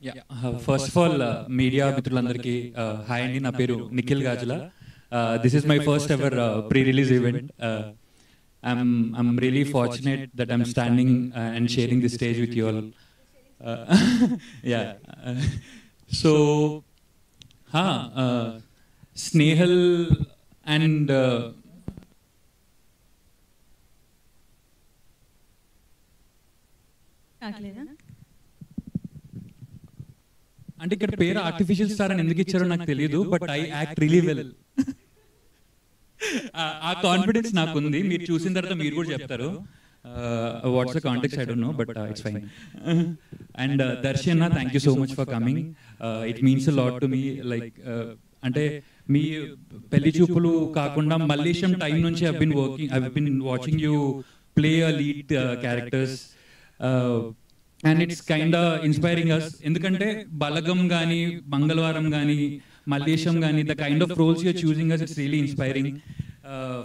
Yeah. First of all, media మిత్రులందరికీ hi అండి. నా పేరు నిఖిల్ గాజుల. This is my first ever pre-release event. I'm really fortunate that I'm standing and sharing this stage with you all. Yeah. So, Snehal and అంటే ఇక్కడ పేరు artificial star అని ఎందుకు ఇచ్చారో నాకు తెలియదు, but I act really well. ఆ confidence నాకు ఉంది. మీరు చూసిన తర్వాత మీరు కూడా చెప్తారు what's the context, I don't know, but it's fine. And Darshan, thank you so much for coming. It means a lot to me. Like అంటే మీ పెళ్లి చూపులు కాకుండా మల్లేశం టైం నుంచి I been watching you play a lead characters. And it's kind inspiring us. ఎందుకంటే బలగం కానీ, మంగళవారం కానీ, మల్లేశం కానీ, the kind of roles your choosing us, it's really inspiring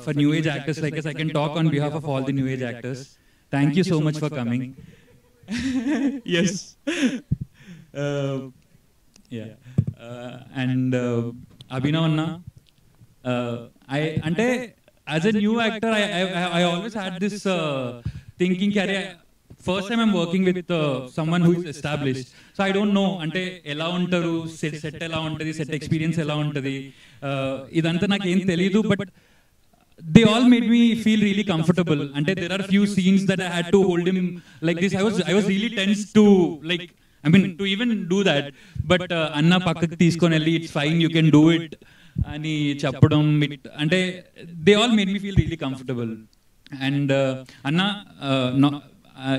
for new age actors like us. I can talk on behalf of all the new age actors. Thank you so much for coming. Yes. Yeah. And Abhinav Anna, ante as a new actor, I always had this thinking carry. First time I'm working with someone who is established, so I don't know ante ela untaru, set ela untadi, set experience ela untadi, idantha నాకు ఏం తెలియదు, but they all made me feel really comfortable. Ante there are few scenes that I had to hold him like this. I was really tense to, like, I mean, to even do that, but anna pakkaki తీసుకొని వెళ్ళి it's fine, you can do it ani చెప్పడం, అంటే they all made me feel really comfortable. And anna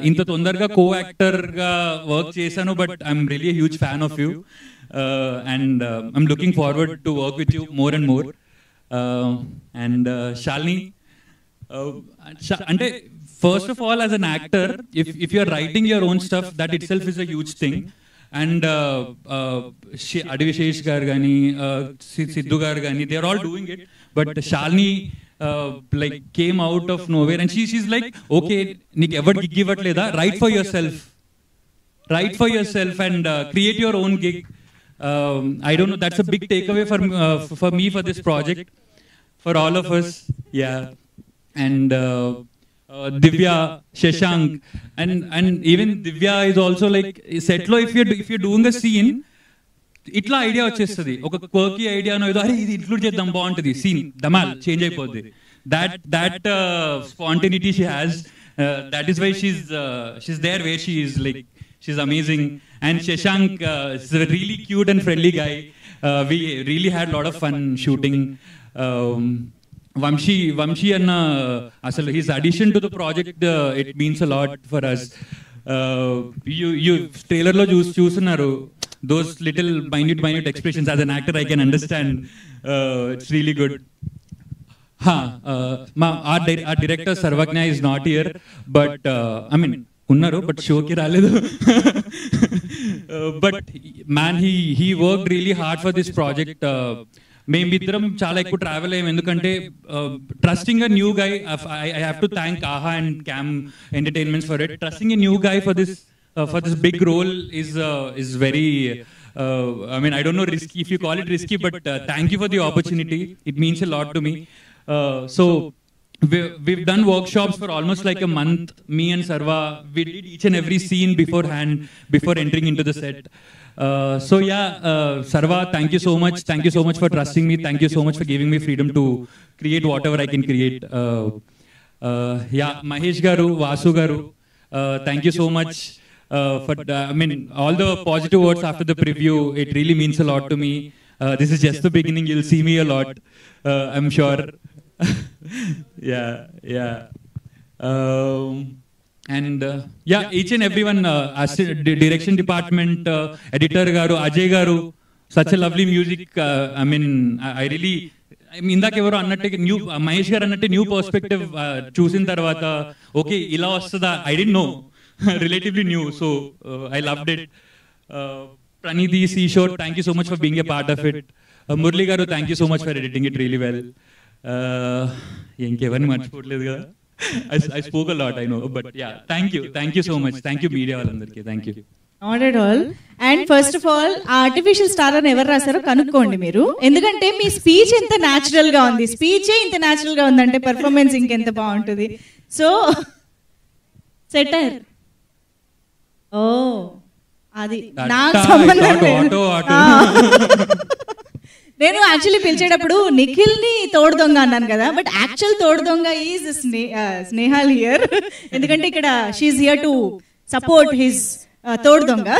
ఇంత తొందరగా కో యాక్టర్గా work చేశాను, but I'm really huge fan of you, and I'm looking forward to work with you more and more. And Shalini, అంటే first of all as an actor, if you are writing your own stuff, that itself is a huge thing. And Adivi Sesh garu కానీ, సిద్ధు గారు కానీ, they are all doing it, but Shalini like came out of nowhere and she's like, okay, నీకు ఎవరు gig ఇవ్వట్లేదా, write for yourself and create your own gig. I don't know, that's a big takeaway for me for this project, for all of us. Yeah. And Divya, Shashank, and even Divya is also like, set lo, if you're doing a scene, ఇట్లా idea వచ్చేస్తుంది, ఒక quirky ఐడియానో ఏదో, అరే ఇది include చేద్దాం బాగుంటుంది, scene Dhamaal change అయిపోద్ది. that spontaneity she has, that is why she's there where she is. Like, she's amazing. And Shashank is a really cute and friendly guy. We really had a lot of fun shooting. Vamshi anna, asal his addition to the project, it means a lot for us. You trailer lo చూస్తున్నారు, those little minute expressions. As an actor I can understand. It's really good. Our director Sarvagnya is not here, but I mean unnaru, but show ki raledu. But man, he worked really hard for this project. మేమిద్దరం చాలా ఎక్కువ travel అయ్యాం, ఎందుకంటే trusting a new guy, I have to thank AHA and CAM Entertainments for it. Trusting a new guy for this big role is very, I mean, I don't know, risky, if you call it risky, but thank you for the opportunity. It means a lot to me. So we've done workshops for almost like a month. Me and Sarva, we did each and every scene beforehand, before entering into the set. So yeah, Sarva, thank you so much. Thank you so much for trusting me. Thank you so much for giving me freedom to create whatever I can create. Yeah, Mahesh garu, Vasu garu, thank you so much for I mean, all the positive words after the preview. It really means a lot to me. This is just the beginning. You'll see me a lot, I'm sure. Yeah. And yeah, each and everyone, direction department, editor garu, Ajay garu, such a lovely music. I mean, I really, ఇందాక ఎవరు అన్నట్టు new Mahesh గారు అన్నట్టు new perspective చూసిన తర్వాత, okay ఇలా వస్తుందా, I don't know, relatively new, so I loved it. Pranidhi, Seashore, thank you so much for being a part of it. Murli garu, thank you so much for editing it really well. ఇంకెవరిని మర్చిపోవట్లేదు కదా, I spoke a lot, I know, but yeah, thank you so much. Thank you media వాళ్ళందరికీ, thank you. Not at all. And first of all artificial star అని ఎవరు రాశారో కనుక్కోండి మీరు, ఎందుకంటే మీ speech ఎంత న్యాచురల్ గా ఉంది, స్పీచే ఇంత న్యాచురల్ గా ఉందంటే పెర్ఫార్మెన్స్ ఇంకెంత బాగుంటుంది. సో సెటర్ ఓ అది నాకు సంబంధం లేదు. నేను యాక్చువల్లీ పిలిచేటప్పుడు నిఖిల్ ని తోడు దొంగ అన్నాను కదా, బట్ యాక్చువల్ తోడు దొంగ ఈజ్ స్నేహల్ హియర్, ఎందుకంటే ఇక్కడ she here to support his తోడు దొంగ.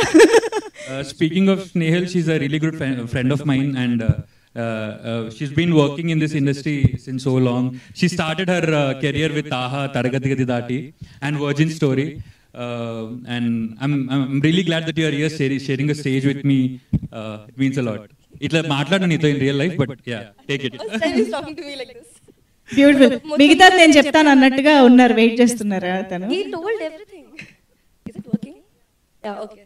Speaking of Snehal, she's a really good friend of mine, and she's been working in this industry since so long. She started her career with Aha, Taragati Gadi Dati, and Virgin Story. And I'm really glad that you are here sharing a stage with me. It means a lot. Itla maatladanu nito in real life, but yeah, take it. He's talking to me like this. Beautiful. మిగతా నేను చెప్తాను అన్నట్టుగా ఉన్నారు, wait చేస్తున్నారా తను? He told everything. Is it working? Yeah, okay.